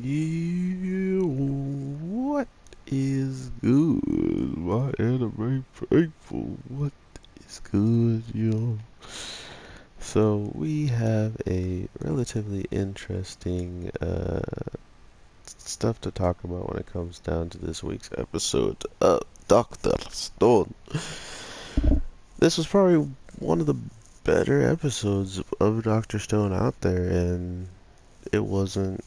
Yeah, what is good? My anime faithful, what is good, yo? So we have a relatively interesting stuff to talk about when it comes down to this week's episode of Doctor Stone. This was probably one of the better episodes of Doctor Stone out there, and it wasn't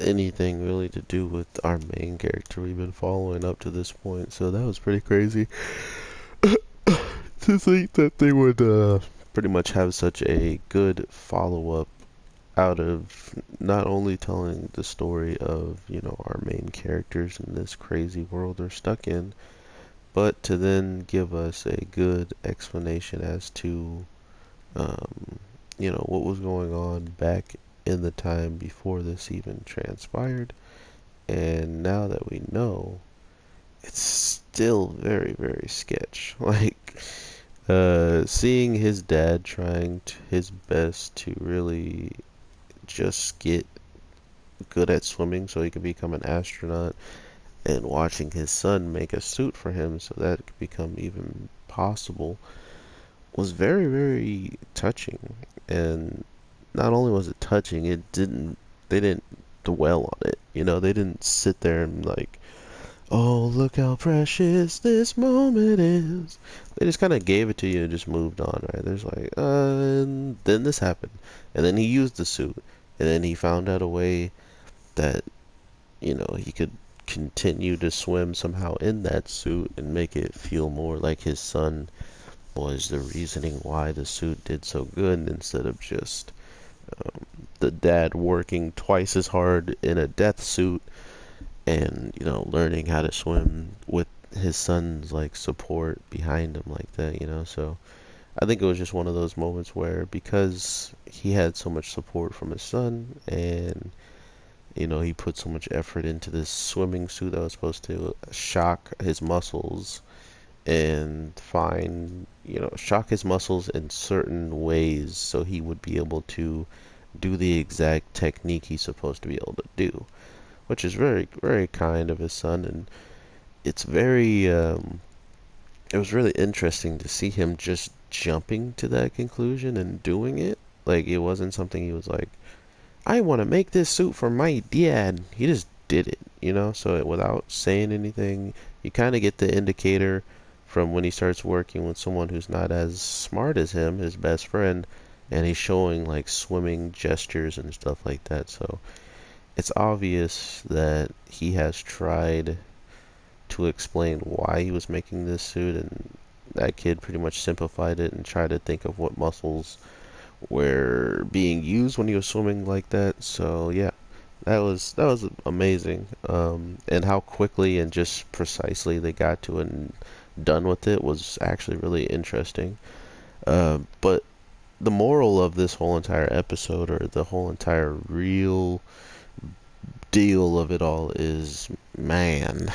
anything really to do with our main character we've been following up to this point. So that was pretty crazy to think that they would pretty much have such a good follow-up out of not only telling the story of, our main characters in this crazy world they're stuck in, but to then give us a good explanation as to, um, what was going on back in the time before this even transpired. And now that we know, it's still very, very sketch. Like, seeing his dad trying his best to really just get good at swimming so he could become an astronaut, and watching his son make a suit for him so that could become even possible was very, very touching. And not only was it touching, they didn't dwell on it. They didn't sit there and like, oh, look how precious this moment is. They just kind of gave it to you and just moved on, right? There's like, and then this happened. And then he used the suit. And then he found out a way that, he could continue to swim somehow in that suit and make it feel more like his son was the reasoning why the suit did so good instead of just the dad working twice as hard in a death suit and learning how to swim with his son's like support behind him like that. So I think it was just one of those moments where, because he had so much support from his son, and he put so much effort into this swimming suit that was supposed to shock his muscles and shock his muscles in certain ways so he would be able to do the exact technique he's supposed to be able to do, which is very, very kind of his son. And it's very, it was really interesting to see him just jumping to that conclusion and doing it. Like, it wasn't something he was like, I want to make this suit for my dad. He just did it. So without saying anything, you kind of get the indicator from when he starts working with someone who's not as smart as him, his best friend, and he's showing like swimming gestures and stuff like that. So it's obvious that he has tried to explain why he was making this suit, and that kid pretty much simplified it and tried to think of what muscles were being used when he was swimming like that. So yeah, that was amazing. And how quickly and just precisely they got to it and done with it was actually really interesting. But the moral of this whole entire episode, or the whole entire real deal of it all, is, man,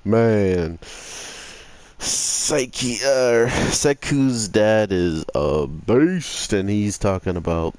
man, Seku's dad is a beast, and he's talking about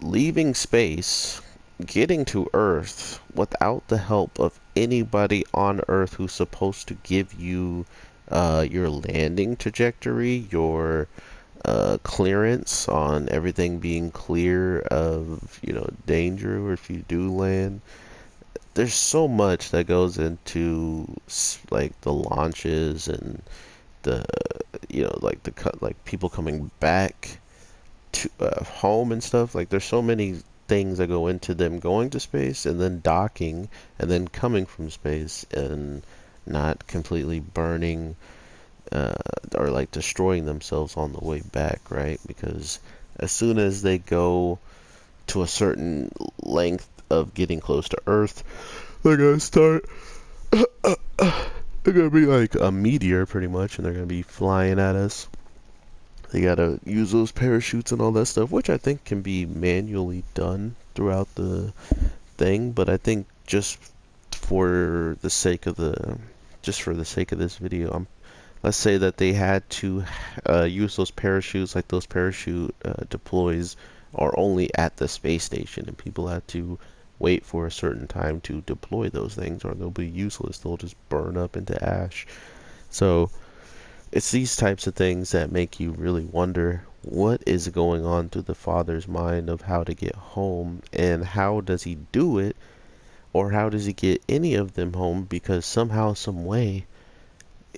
leaving space, getting to Earth without the help of anybody on Earth who's supposed to give you your landing trajectory, your clearance on everything being clear of, danger, or if you do land. There's so much that goes into like the launches and the, like like people coming back to home and stuff. Like, there's so many things that go into them going to space and then docking and then coming from space and not completely burning uh, or like destroying themselves on the way back, right? Because as soon as they go to a certain length of getting close to Earth, they're gonna start. They're gonna be like a meteor, pretty much, and they're gonna be flying at us. They gotta use those parachutes and all that stuff, which I think can be manually done throughout the thing. But I think for the sake of just for the sake of this video, let's say that they had to use those parachutes, like those parachute deploys are only at the space station, and people had to wait for a certain time to deploy those things, or they'll be useless. They'll just burn up into ash. So it's these types of things that make you really wonder what is going on through the father's mind of how to get home, and how does he do it, or how does he get any of them home, because somehow, some way,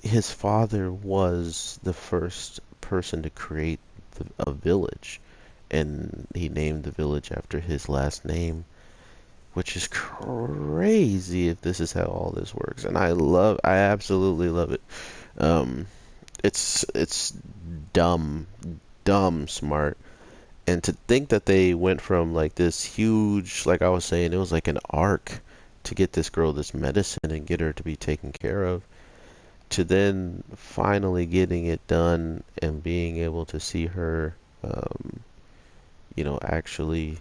his father was the first person to create a village, and he named the village after his last name, which is crazy if this is how all this works. And I absolutely love it. Um, it's dumb, dumb smart. And to think that they went from like this huge, like I was saying, it was like an arc to get this girl this medicine and get her to be taken care of, to then finally getting it done and being able to see her, actually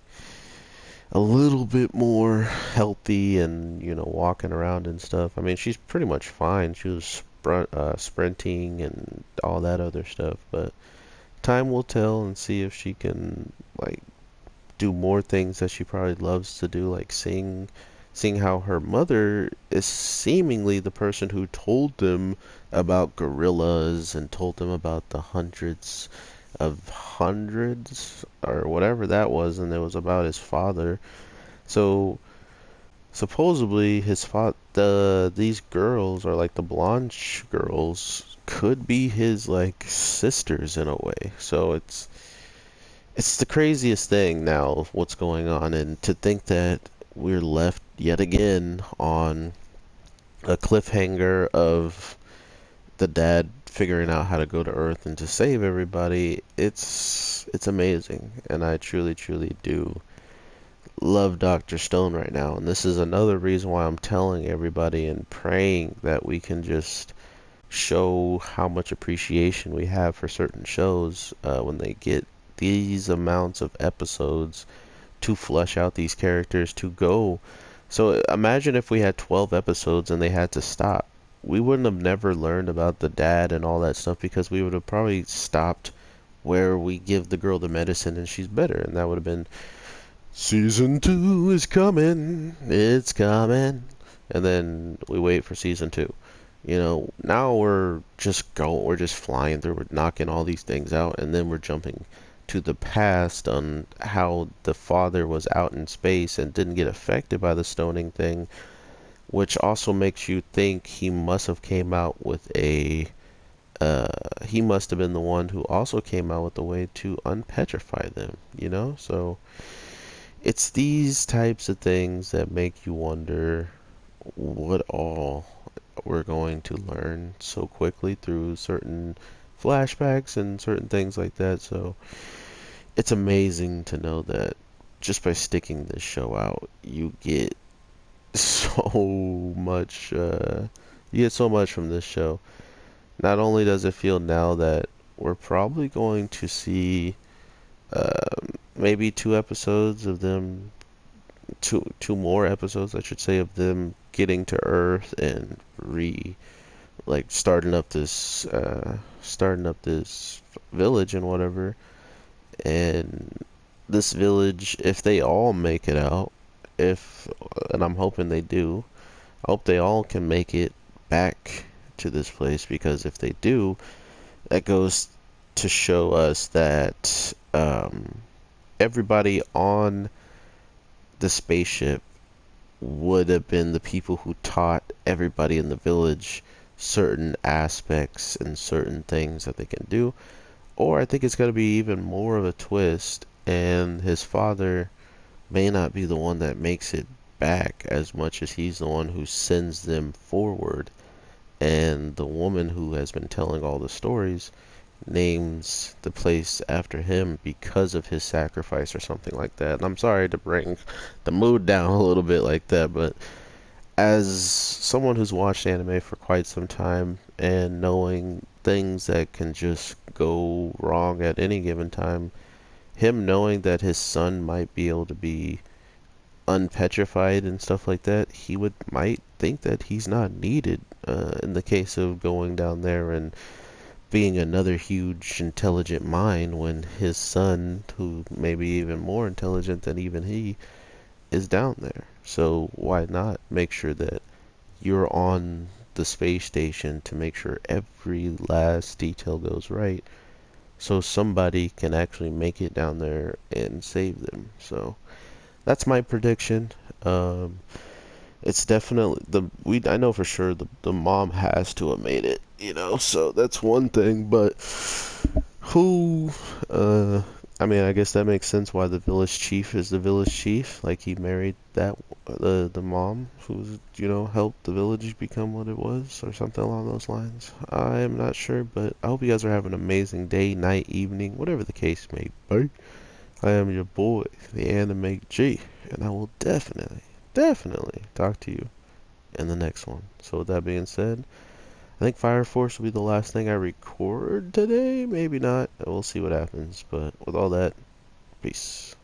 a little bit more healthy and, walking around and stuff. I mean, she's pretty much fine. She was sprinting and all that other stuff, but time will tell and see if she can, like, do more things that she probably loves to do, like sing, seeing how her mother is seemingly the person who told them about gorillas and told them about the hundreds or whatever that was, and it was about his father. So supposedly these girls, are like the blonde girls, could be his like sisters in a way. So it's the craziest thing now what's going on, and to think that we're left yet again on a cliffhanger of the dad figuring out how to go to Earth and to save everybody. It's amazing, and I truly, truly do love Dr. Stone right now. And this is another reason why I'm telling everybody and praying that we can just show how much appreciation we have for certain shows when they get these amounts of episodes to flesh out these characters to go. So imagine if we had 12 episodes and they had to stop. We wouldn't have never learned about the dad and all that stuff, because we would have probably stopped where we give the girl the medicine and she's better, and that would have been season 2 is coming, it's coming, and then we wait for season 2. Now we're just flying through, we're knocking all these things out, and then we're jumping to the past on how the father was out in space and didn't get affected by the stoning thing, which also makes you think he must have came out with he must have been the one who also came out with a way to unpetrify them. So it's these types of things that make you wonder what all we're going to learn so quickly through certain flashbacks and certain things like that. So it's amazing to know that just by sticking this show out, you get so much. You get so much from this show. Not only does it feel now that we're probably going to see maybe two more episodes, I should say, of them getting to Earth and starting up this village and whatever. And this village, if they all make it out, if and I'm hoping they do, I hope they all can make it back to this place, because if they do, that goes to show us that everybody on the spaceship would have been the people who taught everybody in the village certain aspects and certain things that they can do. Or I think it's going to be even more of a twist, and his father may not be the one that makes it back as much as he's the one who sends them forward. And the woman who has been telling all the stories names the place after him because of his sacrifice or something like that. And I'm sorry to bring the mood down a little bit like that, but as someone who's watched anime for quite some time and knowing things that can just go wrong at any given time, him knowing that his son might be able to be unpetrified and stuff like that, might think that he's not needed in the case of going down there and being another huge intelligent mind, when his son, who may be even more intelligent than even he, is down there. So why not make sure that you're on the space station to make sure every last detail goes right so somebody can actually make it down there and save them. So that's my prediction. Um, it's definitely I know for sure the mom has to have made it, so that's one thing, but who uh I mean, I guess that makes sense why the village chief is the village chief. Like he married the mom who's, helped the village become what it was or something along those lines. I am not sure, but I hope you guys are having an amazing day, night, evening, whatever the case may be. I am your boy, the Anime G, and I will definitely talk to you in the next one. So with that being said, I think Fire Force will be the last thing I record today. Maybe not. We'll see what happens. But with all that, peace.